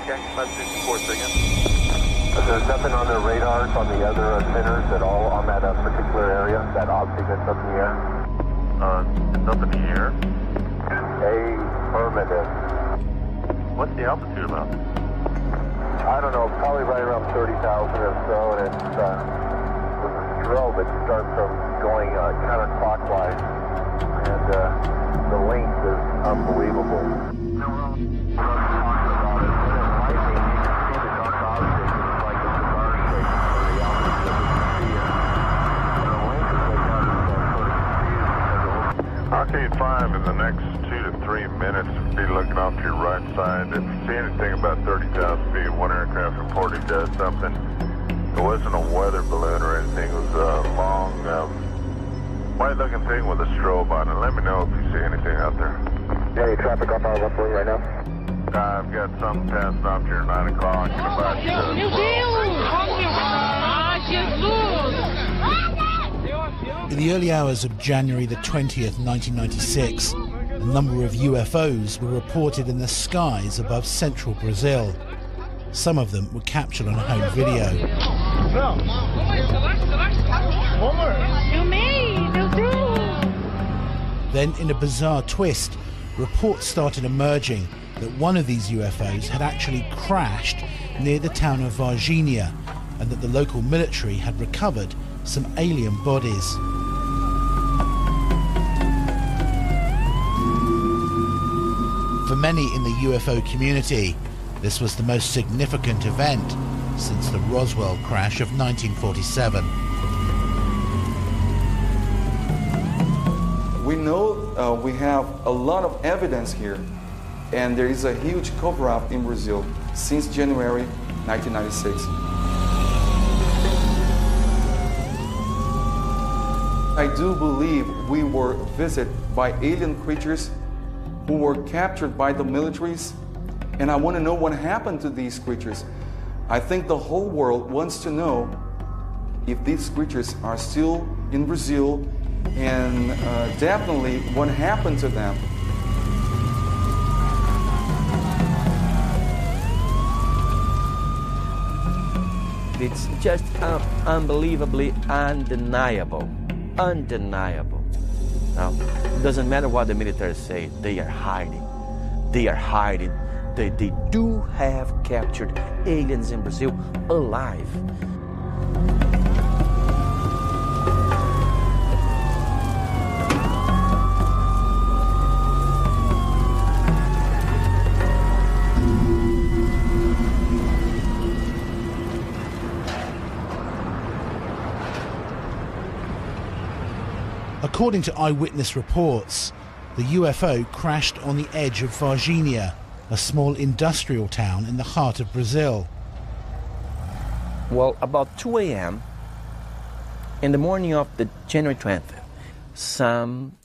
Okay, 564 again. There's nothing on their radars on the other centers at all on that particular area, that object that's up in the air? Nothing here. Affirmative. What's the altitude about? I don't know, probably right around 30,000 or so, and it's with a strobe, it starts from going counterclockwise, and the length is unbelievable. Arcade 5 in the next 2 to 3 minutes, be looking off to your right side. If you see anything about 30,000 feet, one aircraft reported does something. It wasn't a weather balloon or anything. It was a long, white-looking thing with a strobe on it. Let me know if you see anything out there. Any traffic off our left lane right now? I've got something passing off to your 9 o'clock. In the early hours of January the 20th, 1996, a number of UFOs were reported in the skies above central Brazil. Some of them were captured on home video. Then, in a bizarre twist, reports started emerging that one of these UFOs had actually crashed near the town of Varginha, and that the local military had recovered some alien bodies. For many in the UFO community, this was the most significant event since the Roswell crash of 1947. We know we have a lot of evidence here, and there is a huge cover-up in Brazil since January 1996. I do believe we were visited by alien creatures who were captured by the militaries, and I want to know what happened to these creatures. I think the whole world wants to know if these creatures are still in Brazil, and definitely what happened to them. It's just unbelievably undeniable. Undeniable. Now, it doesn't matter what the military say, they are hiding. They are hiding. They do have captured aliens in Brazil alive. According to eyewitness reports, the UFO crashed on the edge of Varginha, a small industrial town in the heart of Brazil. Well, about 2 a.m. in the morning of the January 20th, some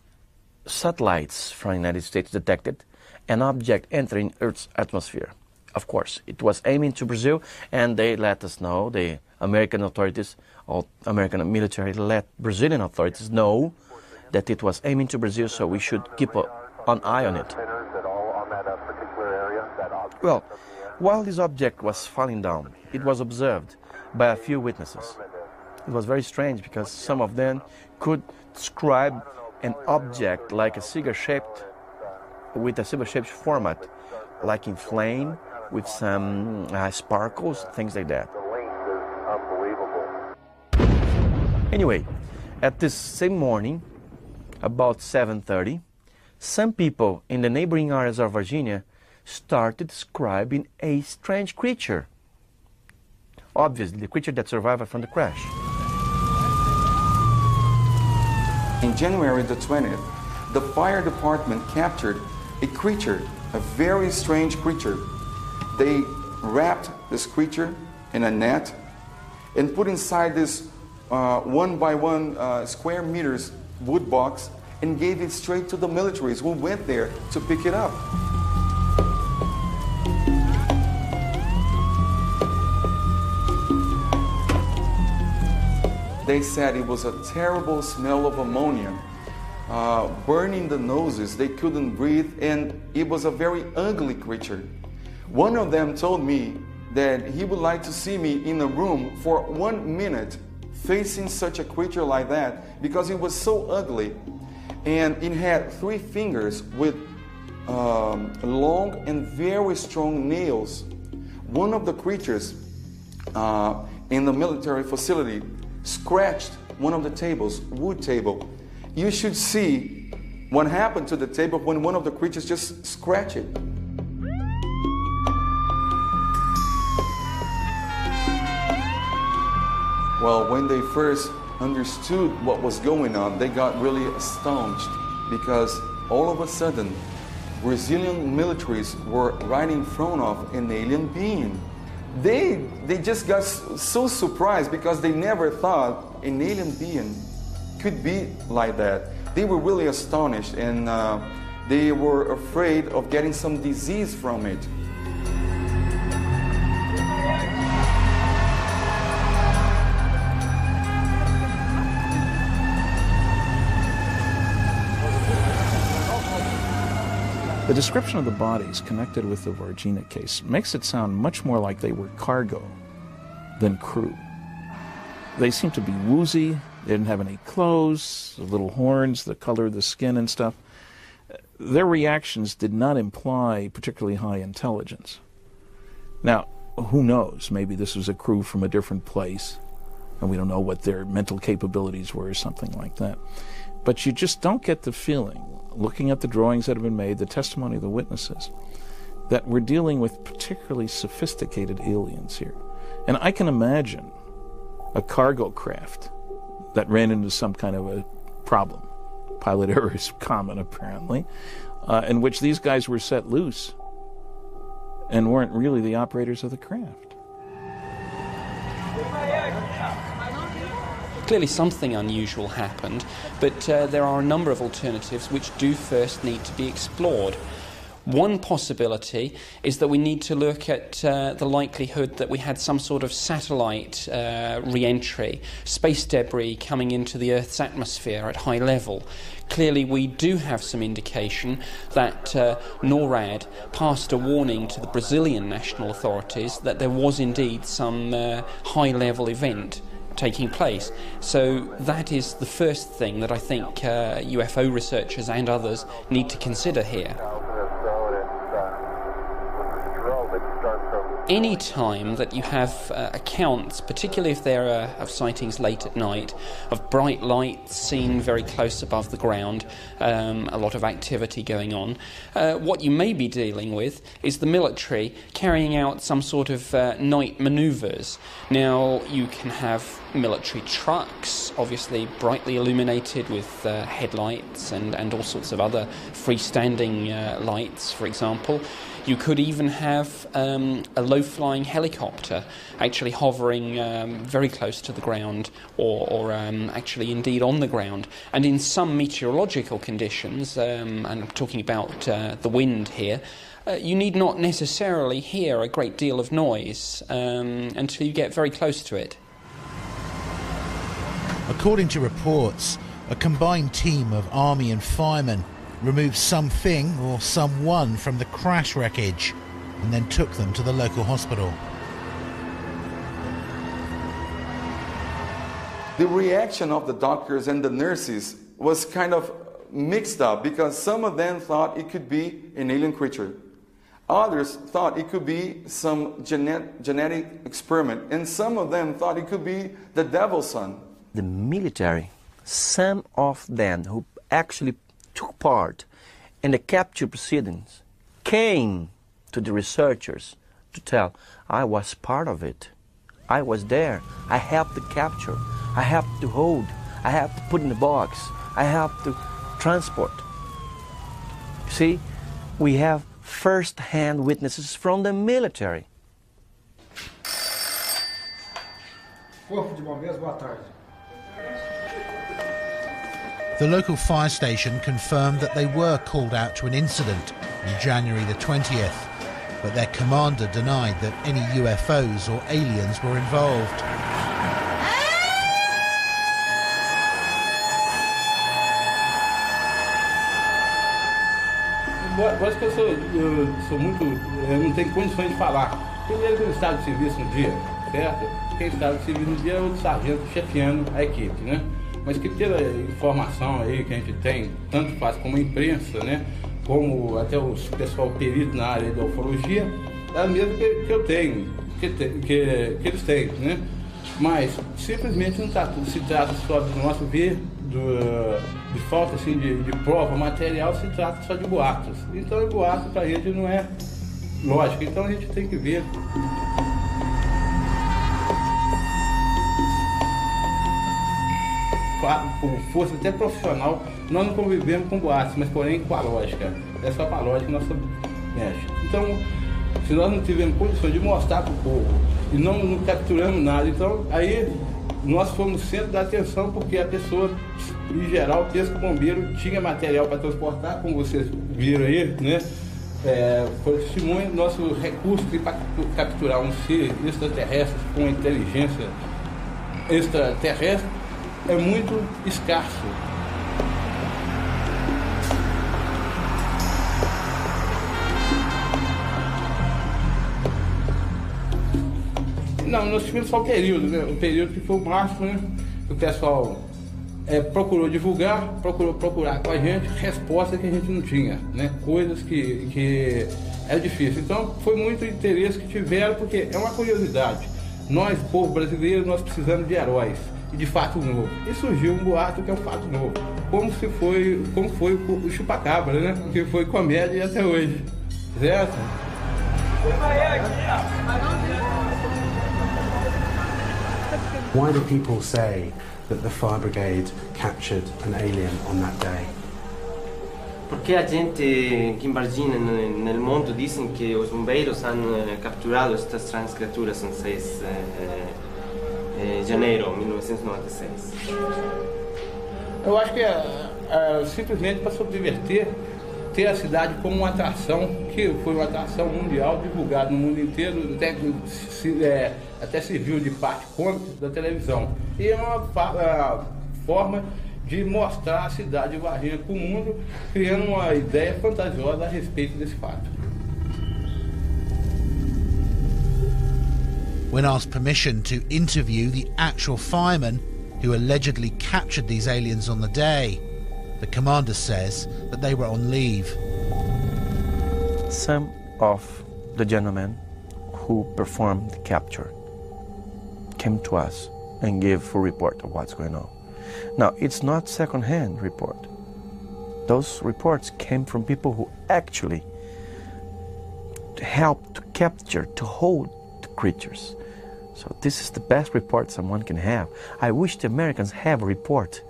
satellites from the United States detected an object entering Earth's atmosphere. Of course, it was aiming to Brazil, and they let us know, the American authorities, or American military let Brazilian authorities know that it was aiming to Brazil, so we should keep an eye on it. Well, while this object was falling down, it was observed by a few witnesses. It was very strange because some of them could describe an object like a cigar-shaped, with a cigar-shaped format, like in flame, with some sparkles, things like that. Anyway, at this same morning, about 7:30, some people in the neighboring areas of Virginia started describing a strange creature. Obviously, the creature that survived from the crash. In January the 20th, the fire department captured a creature, a very strange creature. They wrapped this creature in a net and put inside this 1 by 1 square meters wood box and gave it straight to the militaries who went there to pick it up. They said it was a terrible smell of ammonia, burning the noses, they couldn't breathe, and it was a very ugly creature. One of them told me that he would like to see me in a room for 1 minute facing such a creature like that, because it was so ugly, and it had 3 fingers with long and very strong nails. One of the creatures in the military facility scratched one of the tables, wood table. You should see what happened to the table when one of the creatures just scratched it. Well, when they first understood what was going on, they got really astonished, because all of a sudden, Brazilian militaries were right in front of an alien being. They just got so surprised, because they never thought an alien being could be like that. They were really astonished, and they were afraid of getting some disease from it. The description of the bodies connected with the Varginha case makes it sound much more like they were cargo than crew. They seemed to be woozy, they didn't have any clothes, the little horns, the color of the skin and stuff. Their reactions did not imply particularly high intelligence. Now, who knows, maybe this was a crew from a different place, and we don't know what their mental capabilities were or something like that. But you just don't get the feeling, looking at the drawings that have been made, the testimony of the witnesses, that we're dealing with particularly sophisticated aliens here. And I can imagine a cargo craft that ran into some kind of a problem, pilot error is common apparently, in which these guys were set loose and weren't really the operators of the craft. Clearly something unusual happened, but there are a number of alternatives which do first need to be explored. One possibility is that we need to look at the likelihood that we had some sort of satellite re-entry, space debris coming into the Earth's atmosphere at high level. Clearly we do have some indication that NORAD passed a warning to the Brazilian national authorities that there was indeed some high-level event taking place. So that is the first thing that I think UFO researchers and others need to consider here. Any time that you have accounts, particularly if there are of sightings late at night, of bright lights seen very close above the ground, a lot of activity going on, what you may be dealing with is the military carrying out some sort of night manoeuvres. Now, you can have military trucks, obviously brightly illuminated with headlights and all sorts of other freestanding lights, for example. You could even have a low-flying helicopter actually hovering very close to the ground or actually indeed on the ground. And in some meteorological conditions, and I'm talking about the wind here, you need not necessarily hear a great deal of noise until you get very close to it. According to reports, a combined team of army and firemen removed something or someone from the crash wreckage and then took them to the local hospital. The reaction of the doctors and the nurses was kind of mixed up, because some of them thought it could be an alien creature. Others thought it could be some genetic experiment, and some of them thought it could be the devil's son. The military, some of them who actually took part in the capture proceedings, came to the researchers to tell, I was part of it. I was there. I helped to capture. I helped to hold. I helped to put in the box. I helped to transport. See, we have first-hand witnesses from the military. Corpo de Bombeiros, boa tarde. The local fire station confirmed that they were called out to an incident on January the 20th, but their commander denied that any UFOs or aliens were involved. Acho que eu sou muito... Eu não tenho condições de falar. Primeiro que eu estava de serviço no dia, certo? Quem estava de serviço no dia é o sargento chefiando a equipe, né? Mas que pela informação aí que a gente tem, tanto faz como a imprensa, né? Como até o pessoal perito na área da ufologia, é a mesma que eu tenho, que eles têm, né? Mas simplesmente não se trata só do nosso ver, de falta assim, de prova material, se trata só de boatos. Então, boato para a gente não é lógico, então a gente tem que ver. Com força até profissional, nós não convivemos com boatos, mas porém com a lógica. É só com a lógica que nós mexe. Então, se nós não tivermos condições de mostrar para o povo e não capturamos nada, então aí nós fomos centro da atenção, porque a pessoa, em geral, pensa que o bombeiro tinha material para transportar, como vocês viram aí, né? Foi testemunho, nosso recurso para capturar um ser extraterrestre com inteligência extraterrestre é muito escasso. Não, nós tivemos só o período, né? O período que foi o máximo, né? O pessoal procurou divulgar, procurou procurar com a gente respostas que a gente não tinha, né? Coisas que é difícil. Então, foi muito interesse que tiveram, porque é uma curiosidade. Nós, povo brasileiro, nós precisamos de heróis e de fato novo. E surgiu um boato que é um fato novo. Como foi o chupacabra, né? Que foi comédia até hoje. Certo? Why do people say that the fire brigade captured an alien on that day? Porque a gente aqui em Varginha, no mundo, dizem que os bombeiros han capturado estas trans criaturas em 6 de janeiro de 1996. Eu acho que simplesmente para subverter, ter a cidade como uma atração, que foi uma atração mundial, divulgada no mundo inteiro, até serviu de parte cômica da televisão. E é uma forma de mostrar a cidade de Varginha para o mundo, criando uma ideia fantasiosa a respeito desse fato. When asked permission to interview the actual firemen who allegedly captured these aliens on the day, the commander says that they were on leave. Some of the gentlemen who performed the capture came to us and gave a report of what's going on. Now, it's not second-hand report. Those reports came from people who actually helped to capture, to hold the creatures. So this is the best report someone can have. I wish the Americans have a report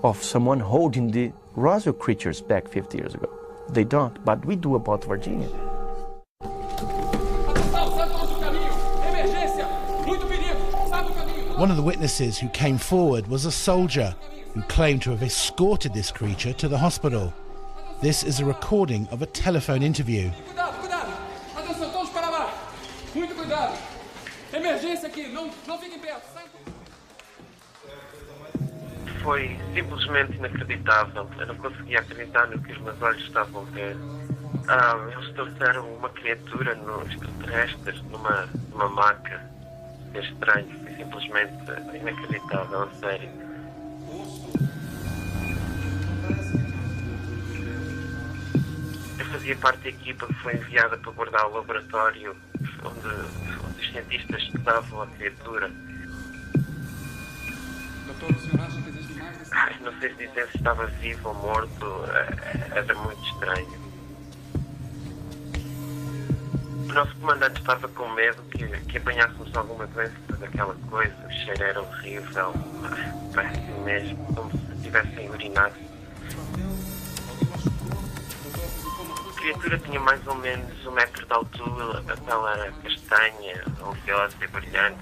of someone holding the Roswell creatures back 50 years ago. They don't, but we do about Virginia. One of the witnesses who came forward was a soldier who claimed to have escorted this creature to the hospital. This is a recording of a telephone interview. Cuidado! Atenção, todos para lá! Muito cuidado! Emergência aqui, não fiquem perto! Foi simplesmente inacreditável. Eu não conseguia acreditar no que os meus olhos estavam a ver. Eles trouxeram uma criatura no extraterrestre numa maca. É estranho, foi simplesmente inacreditável, a sério. Eu fazia parte da equipa que foi enviada para guardar o laboratório onde os cientistas estudavam a criatura. Doutor, o senhor acha que existe mais? Não sei se dizer se estava vivo ou morto, era muito estranho. O nosso comandante estava com medo que apanhássemos alguma doença daquela coisa. O cheiro era horrível, péssimo mesmo, como se tivessem urinado. A criatura tinha mais ou menos 1 metro de altura, a pele era castanha, oleosa e brilhante.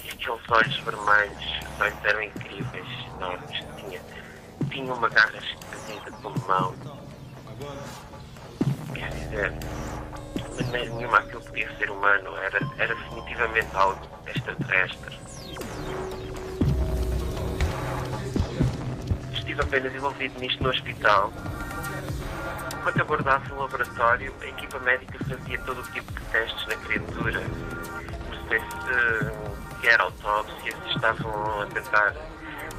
E aqueles olhos vermelhos, os olhos eram incríveis, enormes. Tinha uma garra esquisita como mão. Quer dizer, de maneira nenhuma aquilo podia ser humano, era definitivamente algo extraterrestre. Estive apenas envolvido nisto no hospital. Enquanto abordava o laboratório, a equipa médica fazia todo o tipo de testes na criatura. Não sei se era autópsia, se estavam a tentar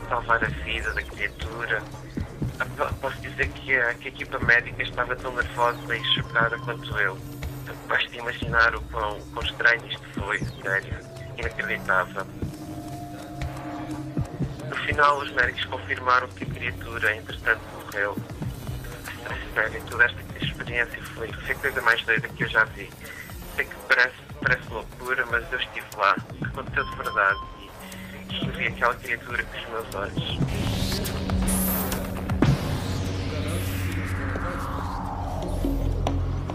salvar a vida da criatura. Posso dizer que a equipa médica estava tão nervosa e chocada quanto eu. Basta imaginar o quão estranho isto foi, sério, inacreditável. No final, os médicos confirmaram que a criatura, entretanto, morreu. Sério, toda esta experiência foi a coisa mais doida que eu já vi. Sei que parece loucura, mas eu estive lá, aconteceu de verdade e vi aquela criatura com os meus olhos.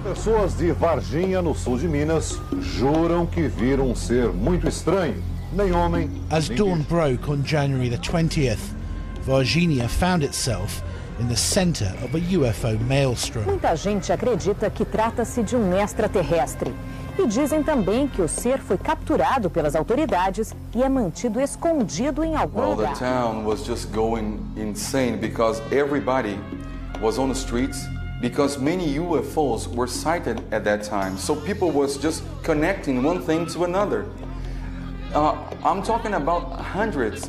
Pessoas de Varginha, no sul de Minas, juram que viram um ser muito estranho. Nem homem. As dawn broke on January the 20th, Varginha found itself in the center of a UFO maelstrom. Muita gente acredita que trata-se de um extraterrestre. E dizem também que o ser foi capturado pelas autoridades e é mantido escondido em algum lugar. The town was just going insane because everybody was on the streets. Because many UFOs were sighted at that time, so people was just connecting one thing to another. I'm talking about hundreds,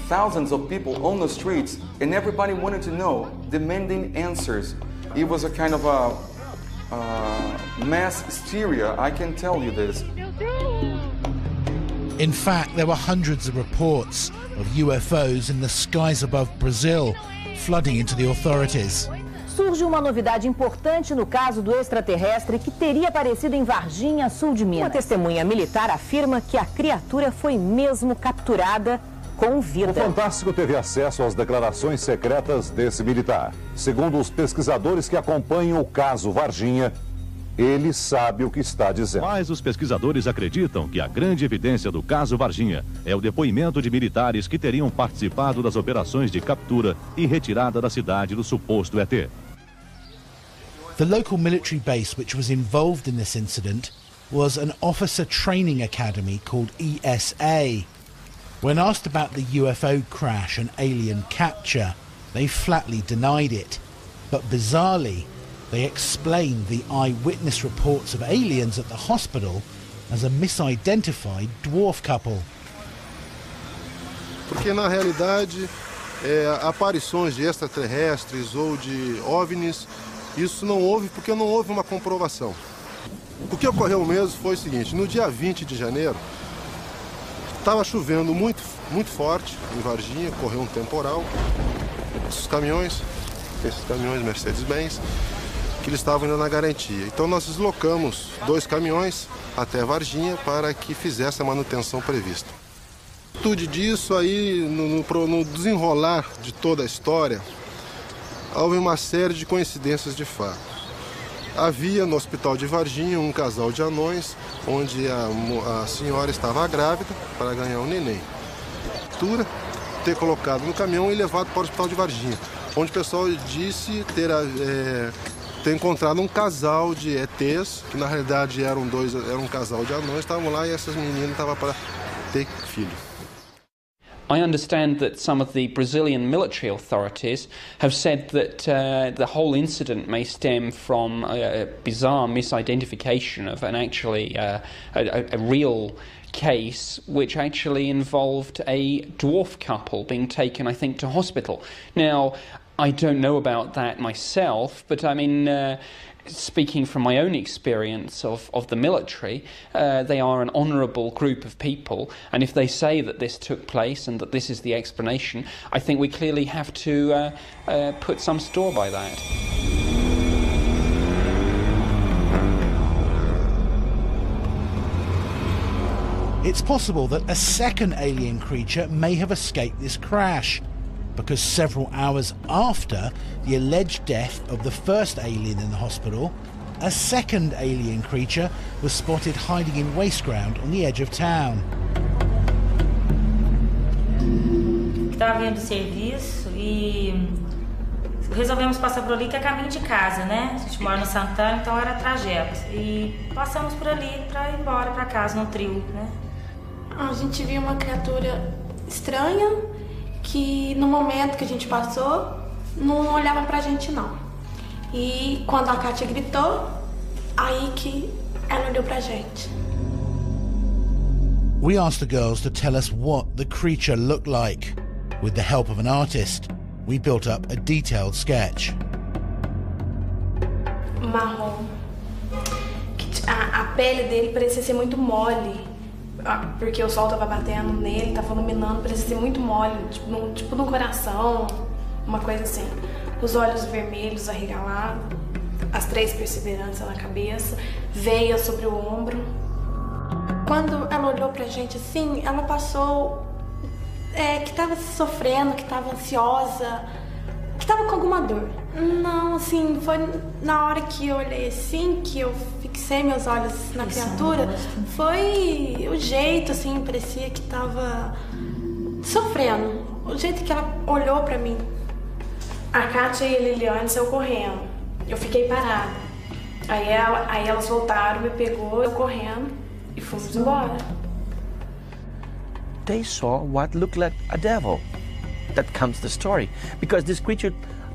thousands of people on the streets, and everybody wanted to know, demanding answers. It was a kind of a mass hysteria, I can tell you this. In fact, there were hundreds of reports of UFOs in the skies above Brazil, flooding into the authorities. Surge uma novidade importante no caso do extraterrestre que teria aparecido em Varginha, sul de Minas. Uma testemunha militar afirma que a criatura foi mesmo capturada com vida. O Fantástico teve acesso às declarações secretas desse militar. Segundo os pesquisadores que acompanham o caso Varginha, ele sabe o que está dizendo. Mas os pesquisadores acreditam que a grande evidência do caso Varginha é o depoimento de militares que teriam participado das operações de captura e retirada da cidade do suposto ET. The local military base which was involved in this incident was an officer training academy called ESA. When asked about the UFO crash and alien capture, they flatly denied it. But bizarrely, they explained the eyewitness reports of aliens at the hospital as a misidentified dwarf couple. Porque na realidade, aparições de extraterrestres ou de OVNIs, isso não houve porque não houve uma comprovação. O que ocorreu mesmo foi o seguinte: no dia 20 de janeiro, estava chovendo muito forte em Varginha, ocorreu um temporal. Esses caminhões Mercedes-Benz, que eles estavam indo na garantia. Então nós deslocamos 2 caminhões até Varginha para que fizesse a manutenção prevista. Tudo disso aí, no desenrolar de toda a história, houve uma série de coincidências de fato. Havia no hospital de Varginha um casal de anões, onde a senhora estava grávida para ganhar um neném. Ter colocado no caminhão e levado para o hospital de Varginha, onde o pessoal disse ter encontrado um casal de ETs, que na realidade era um casal de anões, estavam lá e essas meninas estavam para ter filho. I understand that some of the Brazilian military authorities have said that the whole incident may stem from a bizarre misidentification of a real case which actually involved a dwarf couple being taken, I think, to hospital. Now, I don't know about that myself, but I mean, speaking from my own experience of the military, they are an honourable group of people, and if they say that this took place and that this is the explanation, I think we clearly have to put some store by that. It's possible that a second alien creature may have escaped this crash, because several hours after the alleged death of the first alien in the hospital, a second alien creature was spotted hiding in waste ground on the edge of town. Estava vindo do serviço e resolvemos passar por ali, que é caminho de casa, né? A gente mora no Santana, então era trajeto. E passamos por ali para ir embora para casa no trio, né? A gente viu uma criatura estranha que no momento que a gente passou não olhavam pra gente não. E quando a Kátia gritou, aí que ela olhou pra gente. We asked the girls to tell us what the creature looked like. With the help of an artist, we built up a detailed sketch. Marrom. A pele dele parecia ser muito mole, porque o sol estava batendo nele, estava iluminando, parecia ser muito mole, tipo no coração, uma coisa assim. Os olhos vermelhos arregalados, as 3 perseveranças na cabeça, veia sobre o ombro. Quando ela olhou pra gente assim, ela passou que estava sofrendo, que estava ansiosa, que estava com alguma dor. Não, assim, foi na hora que eu olhei assim, que eu fixei meus olhos na criatura, foi o jeito, assim, parecia que estava sofrendo. O jeito que ela olhou pra mim. A Kátia e a Liliane saiu correndo. Eu fiquei parada. Aí elas voltaram, me pegou, eu correndo e fomos embora. They saw what looked like a devil. That comes the story. Because this creature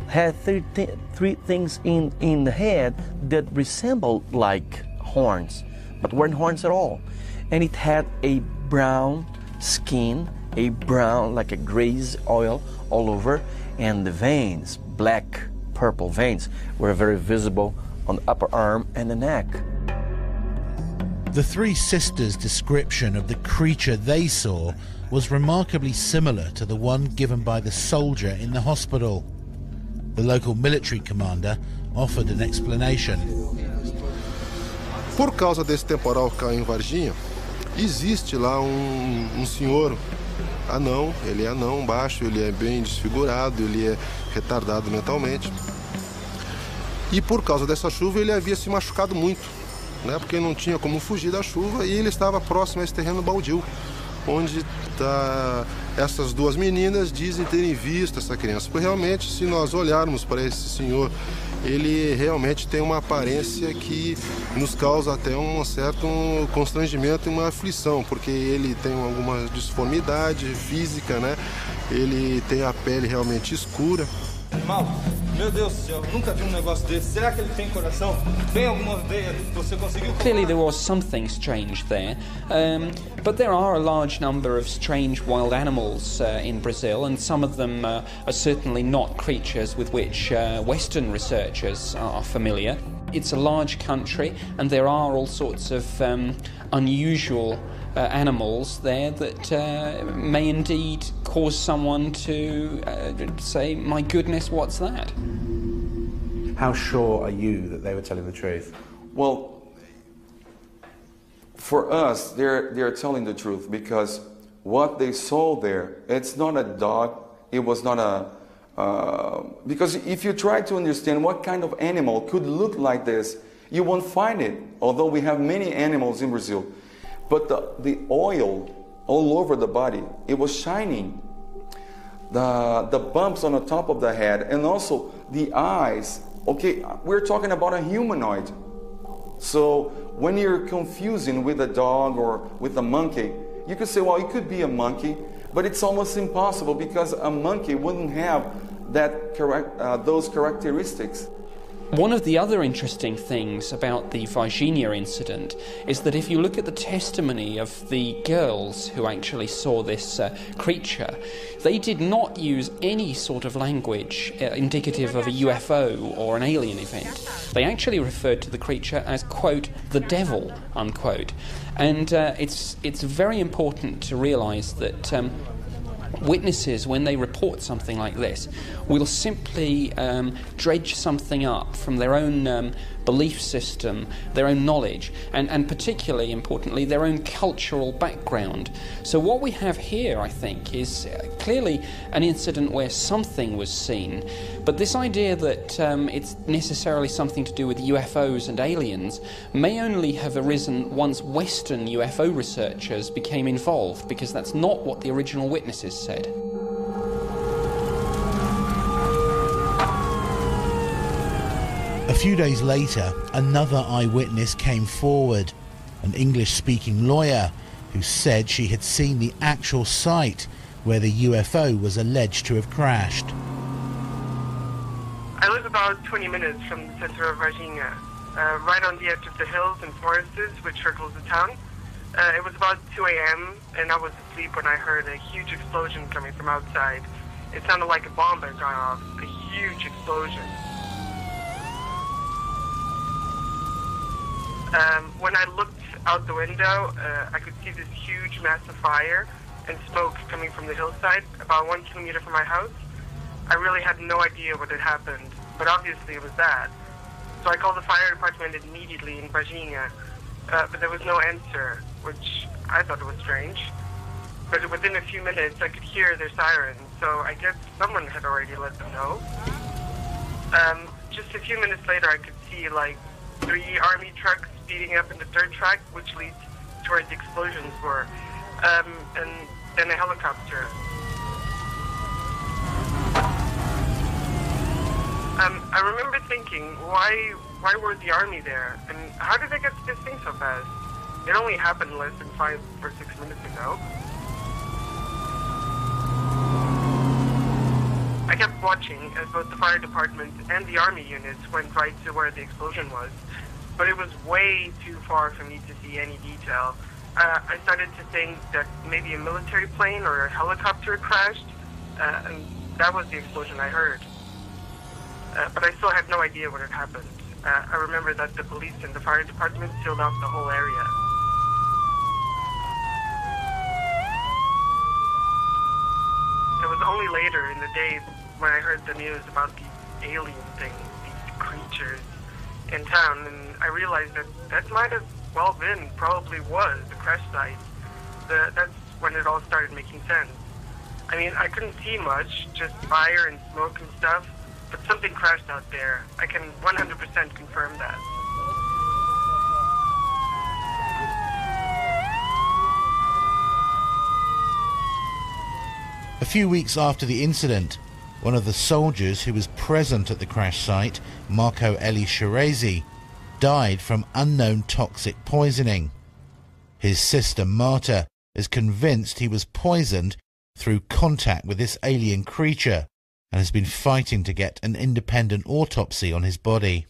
had three things in the head that resembled like horns, but weren't horns at all. And it had a brown skin, a brown, like a grease oil all over, and the veins, black, purple veins, were very visible on the upper arm and the neck. The 3 sisters' description of the creature they saw was remarkably similar to the one given by the soldier in the hospital. The local military commander offered an explanation. Por causa desse temporal que caiu em Varginha, existe lá senhor anão, ele é anão, baixo, ele é bem desfigurado, ele é retardado mentalmente. E por causa dessa chuva ele havia se machucado muito, né, porque não tinha como fugir da chuva e ele estava próximo a esse terreno baldio, onde essas 2 meninas dizem terem visto essa criança. Porque realmente, se nós olharmos para esse senhor, ele realmente tem uma aparência que nos causa até um certo constrangimento e uma aflição, porque ele tem alguma disformidade física, né? Ele tem a pele realmente escura. Mal, meu Deus do céu, nunca vi negócio desse. Será que ele tem coração? Tem alguma veia? Você conseguiu? Clearly there was something strange there, but there are a large number of strange wild animals in Brazil, and some of them are certainly not creatures with which Western researchers are familiar. It's a large country, and there are all sorts of unusual animals there that may indeed cause someone to say, my goodness, what's that? How sure are you that they were telling the truth? Well, for us, they're telling the truth, because what they saw there, it's not a dog, it was not a... because if you try to understand what kind of animal could look like this, you won't find it, although we have many animals in Brazil. But the oil all over the body, it was shining. The bumps on the top of the head, and also the eyes. Okay, we're talking about a humanoid. So when you're confusing with a dog or with a monkey, you could say, well, it could be a monkey, but it's almost impossible, because a monkey wouldn't have those characteristics. One of the other interesting things about the Varginha incident is that if you look at the testimony of the girls who actually saw this creature, they did not use any sort of language indicative of a UFO or an alien event. They actually referred to the creature as, quote, the devil, unquote. And it's very important to realise that witnesses, when they report something like this, will simply dredge something up from their own belief system, their own knowledge, and particularly importantly, their own cultural background. So what we have here, I think, is clearly an incident where something was seen, but this idea that it's necessarily something to do with UFOs and aliens may only have arisen once Western UFO researchers became involved, because that's not what the original witnesses said. A few days later, another eyewitness came forward, an English-speaking lawyer who said she had seen the actual site where the UFO was alleged to have crashed. I live about 20 minutes from the center of Varginha, right on the edge of the hills and forests which circles the town. It was about 2 a.m. and I was asleep when I heard a huge explosion coming from outside. It sounded like a bomb had gone off, a huge explosion. When I looked out the window, I could see this huge mass of fire and smoke coming from the hillside about 1 kilometer from my house. I really had no idea what had happened, but obviously it was that. So I called the fire department immediately in Varginha, but there was no answer, which I thought was strange. But within a few minutes, I could hear their sirens, so I guess someone had already let them know. Just a few minutes later, I could see like 3 army trucks speeding up in the dirt track, which leads to where the explosions were, and then a helicopter. I remember thinking, why were the army there? And how did they get to this thing so fast? It only happened less than 5 or 6 minutes ago. I kept watching as both the fire department and the army units went right to where the explosion was, but it was way too far for me to see any detail. I started to think that maybe a military plane or a helicopter crashed, and that was the explosion I heard. But I still had no idea what had happened. I remember that the police and the fire department sealed off the whole area. It was only later in the day when I heard the news about these alien things, these creatures in town, and I realized that might have well been, probably was, the crash site. That's when it all started making sense. I mean, I couldn't see much, just fire and smoke and stuff, but something crashed out there. I can 100% confirm that. A few weeks after the incident, one of the soldiers who was present at the crash site, Marco Eli Shirezi, died from unknown toxic poisoning. His sister Marta is convinced he was poisoned through contact with this alien creature and has been fighting to get an independent autopsy on his body.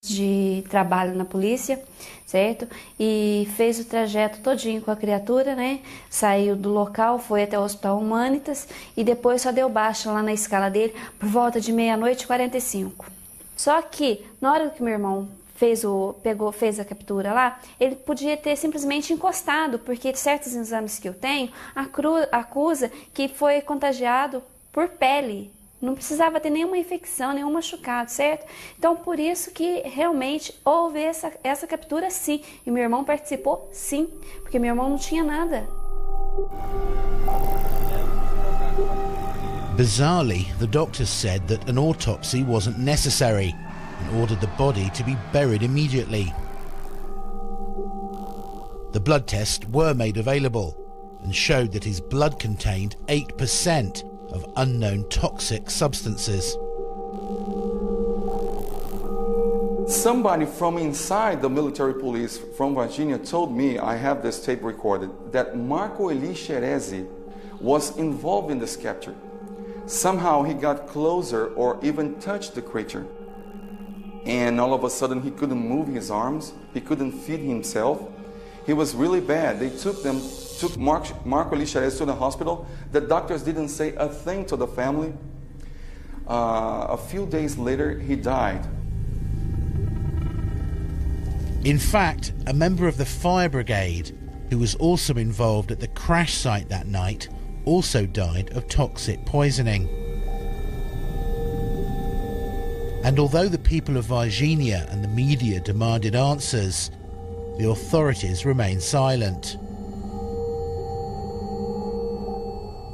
De trabalho na polícia, certo? E fez o trajeto todinho com a criatura, né? Saiu do local, foi até o Hospital Humanitas e depois só deu baixa lá na escala dele por volta de 00:45. Só que na hora que meu irmão fez a captura lá, ele podia ter simplesmente encostado, porque certos exames que eu tenho acusa que foi contagiado por pele. Não precisava ter nenhuma infecção, nenhum machucado, certo? Então, por isso que realmente houve essa captura, sim. E meu irmão participou, sim, porque meu irmão não tinha nada. Bizarrely, the doctors said that an autopsy wasn't necessary and ordered the body to be buried immediately. The blood tests were made available and showed that his blood contained 8% of unknown toxic substances. Somebody from inside the military police from Virginia told me, I have this tape recorded, that Marco Eli Shirezi was involved in this capture. Somehow he got closer or even touched the creature. And all of a sudden he couldn't move his arms, he couldn't feed himself. He was really bad. They took Marco Eli Shirezi to the hospital. The doctors didn't say a thing to the family. A few days later, he died. In fact, a member of the fire brigade, who was also involved at the crash site that night, also died of toxic poisoning. And although the people of Varginha and the media demanded answers, the authorities remained silent.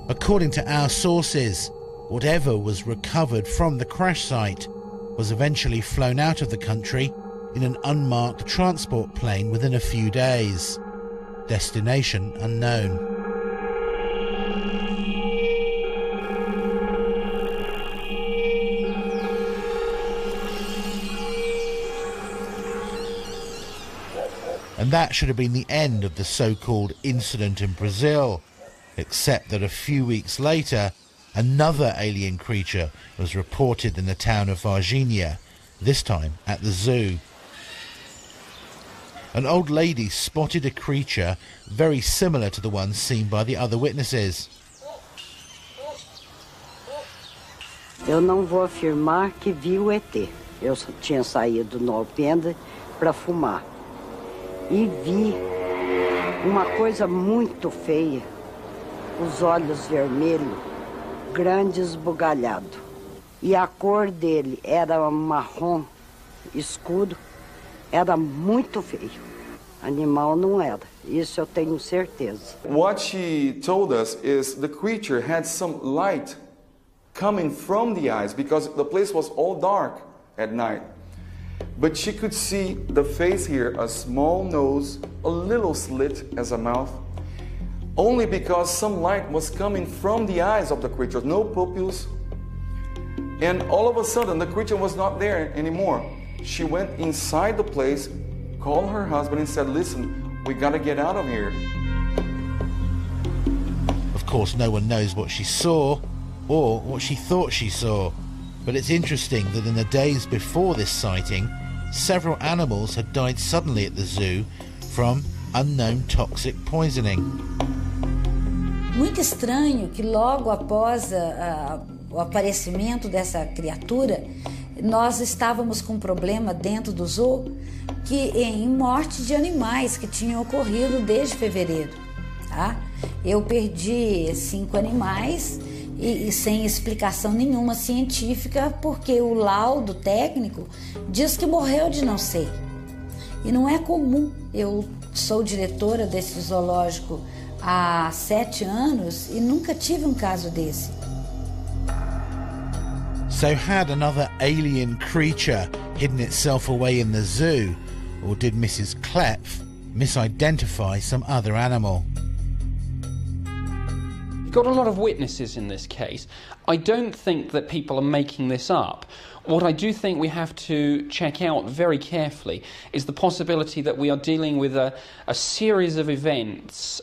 According to our sources, whatever was recovered from the crash site was eventually flown out of the country in an unmarked transport plane within a few days. Destination unknown. And that should have been the end of the so-called incident in Brazil, except that a few weeks later, Another alien creature was reported in the town of Varginha, this time at the zoo. An old lady spotted a creature very similar to the one seen by the other witnesses. Eu não vou afirmar que vi o ET. Eu tinha saído no alpendre para fumar. E vi uma coisa muito feia. Os olhos vermelhos, grande esbugalhado. E a cor dele era marrom escuro. Era muito feio. Animal não era. Isso eu tenho certeza. What she told us is the creature had some light coming from the eyes because the place was all dark at night. But she could see the face here, a small nose, a little slit as a mouth, only because some light was coming from the eyes of the creature, no pupils. And all of a sudden, the creature was not there anymore. She went inside the place, called her husband and said, listen, we gotta get out of here. Of course, no one knows what she saw or what she thought she saw. But it's interesting that in the days before this sighting, several animals had died suddenly at the zoo from unknown toxic poisoning. Muito estranho que logo após o aparecimento dessa criatura, nós estávamos com um problema dentro do zoo em morte de animais que tinham ocorrido desde fevereiro. Tá? Eu perdi 5 animais e sem explicação nenhuma científica, porque o laudo técnico diz que morreu de não sei. E não é comum. Eu sou diretora desse zoológico há 7 anos e nunca tive um caso desse. So had another alien creature hidden itself away in the zoo, or did Mrs. Klepf misidentify some other animal? Got a lot of witnesses in this case. I don't think that people are making this up. What I do think we have to check out very carefully is the possibility that we are dealing with a series of events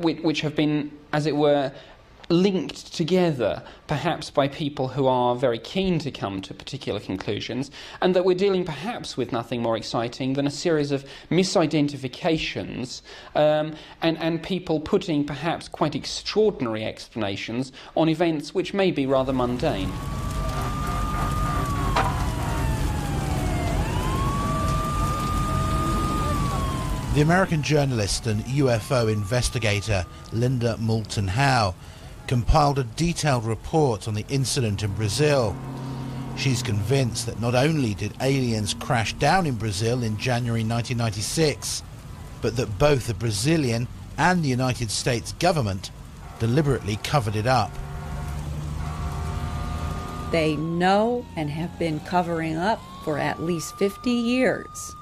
which have been, as it were, linked together, perhaps by people who are very keen to come to particular conclusions, and that we're dealing perhaps with nothing more exciting than a series of misidentifications and people putting perhaps quite extraordinary explanations on events which may be rather mundane. The American journalist and UFO investigator Linda Moulton Howe compiled a detailed report on the incident in Brazil. She's convinced that not only did aliens crash down in Brazil in January 1996, but that both the Brazilian and the United States government deliberately covered it up. They know and have been covering up for at least 50 years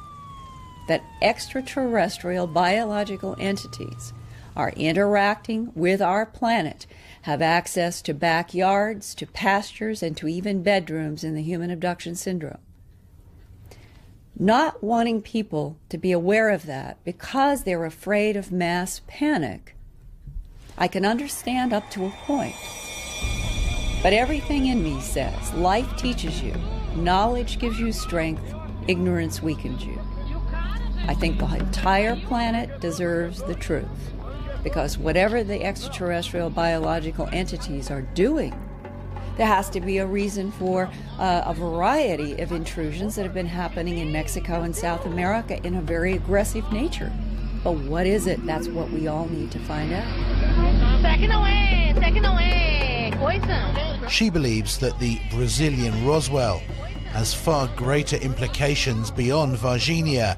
that extraterrestrial biological entities are interacting with our planet, have access to backyards, to pastures, and to even bedrooms in the human abduction syndrome. Not wanting people to be aware of that because they're afraid of mass panic, I can understand up to a point. But everything in me says life teaches you, knowledge gives you strength, ignorance weakens you. I think the entire planet deserves the truth, because whatever the extraterrestrial biological entities are doing, there has to be a reason for a variety of intrusions that have been happening in Mexico and South America in a very aggressive nature. But what is it? That's what we all need to find out. She believes that the Brazilian Roswell has far greater implications beyond Varginha,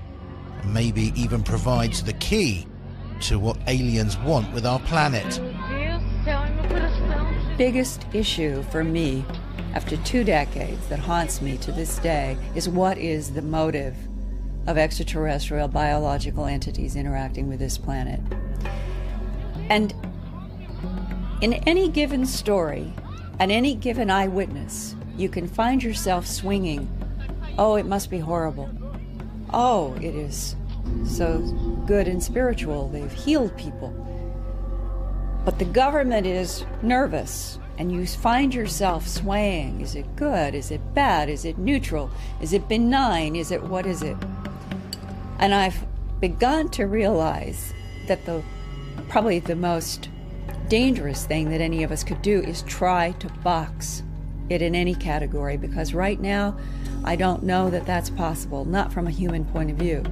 and maybe even provides the key to what aliens want with our planet. Biggest issue for me after 2 decades that haunts me to this day is what is the motive of extraterrestrial biological entities interacting with this planet. And in any given story and any given eyewitness, you can find yourself swinging, oh, it must be horrible. Oh, it is so good and spiritual. They've healed people. But the government is nervous, and you find yourself swaying. Is it good? Is it bad? Is it neutral? Is it benign? What is it? And I've begun to realize that probably the most dangerous thing that any of us could do is try to box it in any category, because right now I don't know that that's possible, not from a human point of view.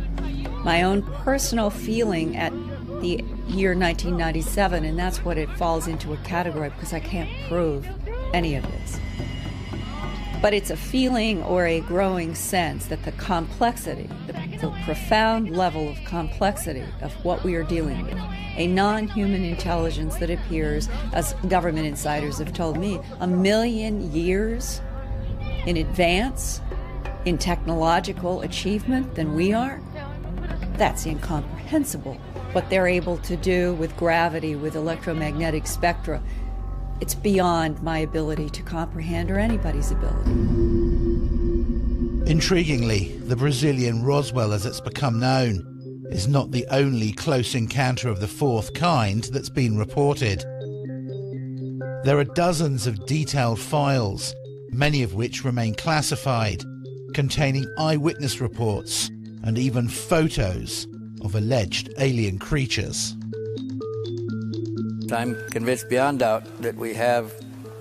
My own personal feeling at the year 1997, and that's what it falls into a category, because I can't prove any of this. But it's a feeling or a growing sense that the complexity, the profound level of complexity of what we are dealing with, a non-human intelligence that appears, as government insiders have told me, 1 million years in advance in technological achievement than we are, that's incomprehensible. What they're able to do with gravity, with electromagnetic spectra, it's beyond my ability to comprehend, or anybody's ability. Intriguingly, the Brazilian Roswell, as it's become known, is not the only close encounter of the fourth kind that's been reported. There are dozens of detailed files, many of which remain classified, containing eyewitness reports and even photos of alleged alien creatures. I'm convinced beyond doubt that we have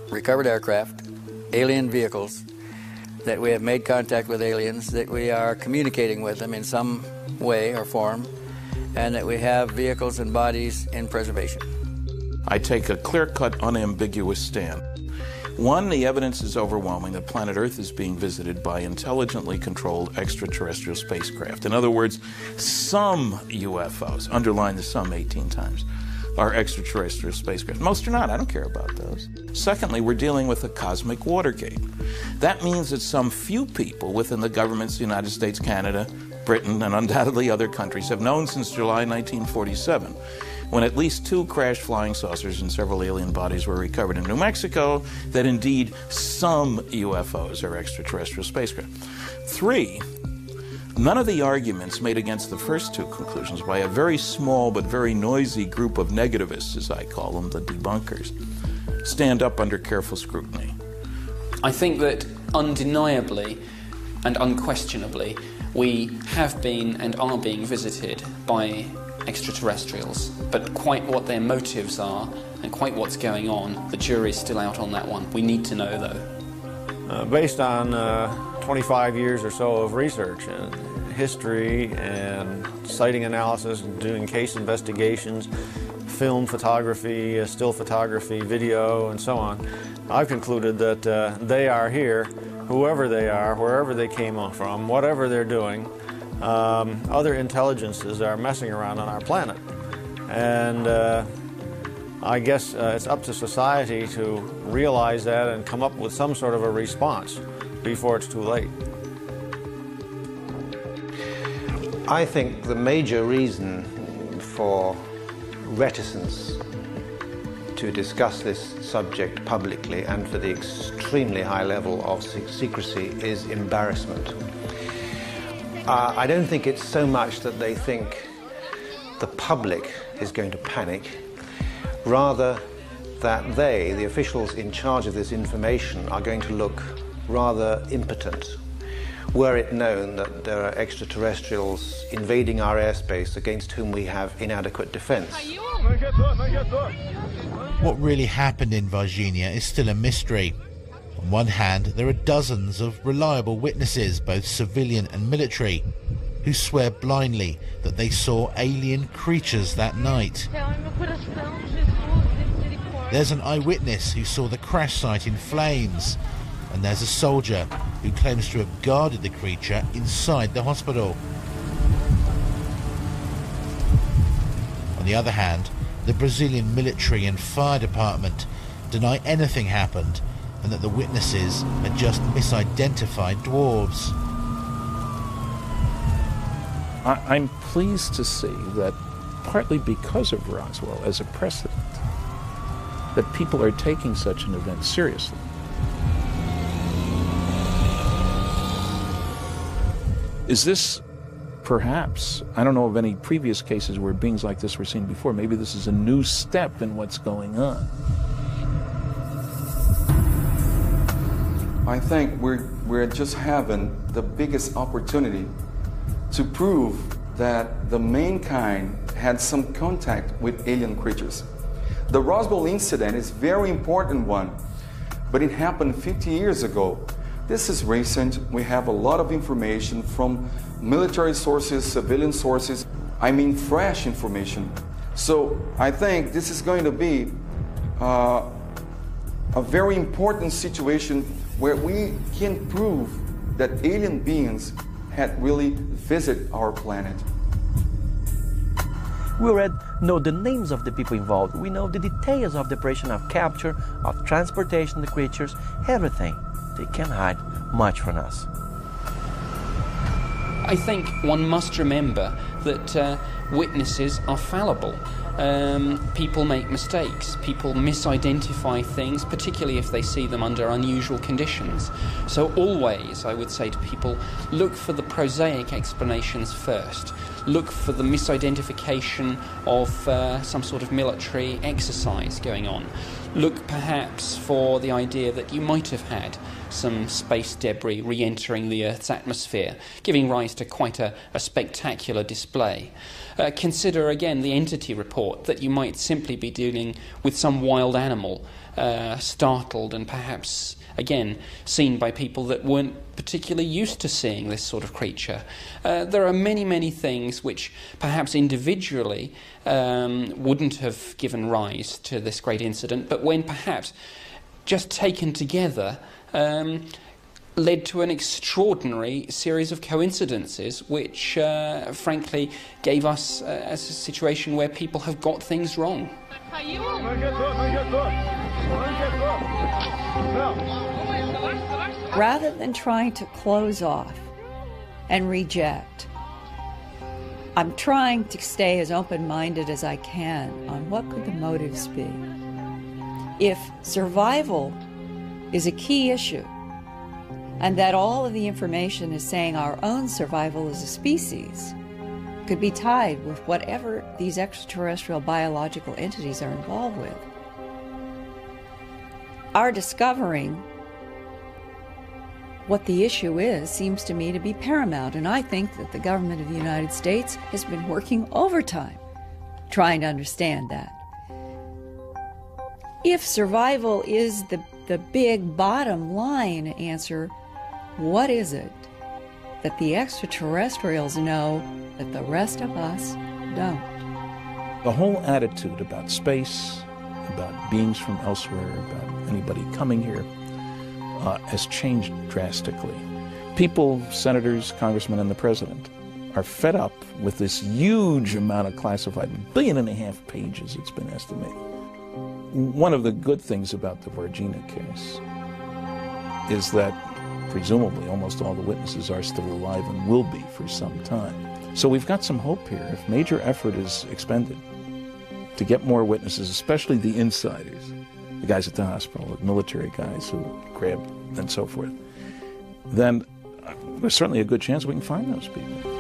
recovered aircraft, alien vehicles, that we have made contact with aliens, that we are communicating with them in some way or form, and that we have vehicles and bodies in preservation. I take a clear-cut, unambiguous stand. One, the evidence is overwhelming that planet Earth is being visited by intelligently controlled extraterrestrial spacecraft. In other words, some UFOs, underline the some 18 times, are extraterrestrial spacecraft. Most are not. I don't care about those. Secondly, we're dealing with a cosmic Watergate. That means that some few people within the governments of the United States, Canada, Britain, and undoubtedly other countries have known since July 1947, when at least 2 crashed flying saucers and several alien bodies were recovered in New Mexico, that indeed some UFOs are extraterrestrial spacecraft. 3, none of the arguments made against the first 2 conclusions by a very small but very noisy group of negativists, as I call them, the debunkers, stand up under careful scrutiny. I think that undeniably and unquestionably we have been and are being visited by extraterrestrials, but quite what their motives are and quite what's going on, the jury's still out on that one. We need to know, though. Based on 25 years or so of research and history and sighting analysis and doing case investigations, film photography, still photography, video, and so on, I've concluded that they are here, whoever they are, wherever they came from, whatever they're doing. Other intelligences are messing around on our planet, and I guess it's up to society to realize that and come up with some sort of a response before it's too late. I think the major reason for reticence to discuss this subject publicly and for the extremely high level of secrecy is embarrassment. I don't think it's so much that they think the public is going to panic, rather that they, the officials in charge of this information, are going to look rather impotent were it known that there are extraterrestrials invading our airspace against whom we have inadequate defense. What really happened in Virginia is still a mystery. On one hand, there are dozens of reliable witnesses, both civilian and military, who swear blindly that they saw alien creatures that night. There's an eyewitness who saw the crash site in flames, and there's a soldier who claims to have guarded the creature inside the hospital. On the other hand, the Brazilian military and fire department deny anything happened, and that the witnesses had just misidentified dwarves. I'm pleased to see that, partly because of Roswell as a precedent, that people are taking such an event seriously. Is this perhaps, I don't know of any previous cases where beings like this were seen before. Maybe this is a new step in what's going on. I think we're just having the biggest opportunity to prove that the mankind had some contact with alien creatures. The Roswell incident is a very important one, but it happened 50 years ago. This is recent. We have a lot of information from military sources, civilian sources, I mean fresh information. So I think this is going to be a very important situation where we can prove that alien beings had really visited our planet. We already know the names of the people involved. We know the details of the operation of capture, of transportation of the creatures, everything. They can't hide much from us. I think one must remember that witnesses are fallible. People make mistakes. People misidentify things, particularly if they see them under unusual conditions. So always, I would say to people, look for the prosaic explanations first. Look for the misidentification of some sort of military exercise going on. Look perhaps for the idea that you might have had some space debris re-entering the Earth's atmosphere, giving rise to quite a spectacular display. Consider again the entity report, that you might simply be dealing with some wild animal, startled and perhaps, again, seen by people that weren't particularly used to seeing this sort of creature. There are many, many things which perhaps individually wouldn't have given rise to this great incident, but when perhaps just taken together led to an extraordinary series of coincidences which, frankly, gave us a situation where people have got things wrong. Rather than trying to close off and reject, I'm trying to stay as open-minded as I can on what could the motives be. If survival is a key issue, and that all of the information is saying our own survival as a species could be tied with whatever these extraterrestrial biological entities are involved with, our discovering what the issue is seems to me to be paramount, and I think that the government of the United States has been working overtime trying to understand that. If survival is the big bottom line answer, what is it that the extraterrestrials know that the rest of us don't? The whole attitude about space, about beings from elsewhere, about anybody coming here, has changed drastically. People, senators, congressmen, and the president are fed up with this huge amount of classified, 1.5 billion pages it's been estimated. One of the good things about the Varginha case is that presumably almost all the witnesses are still alive and will be for some time. So we've got some hope here. If major effort is expended to get more witnesses, especially the insiders, the guys at the hospital, the military guys who grabbed and so forth, then there's certainly a good chance we can find those people.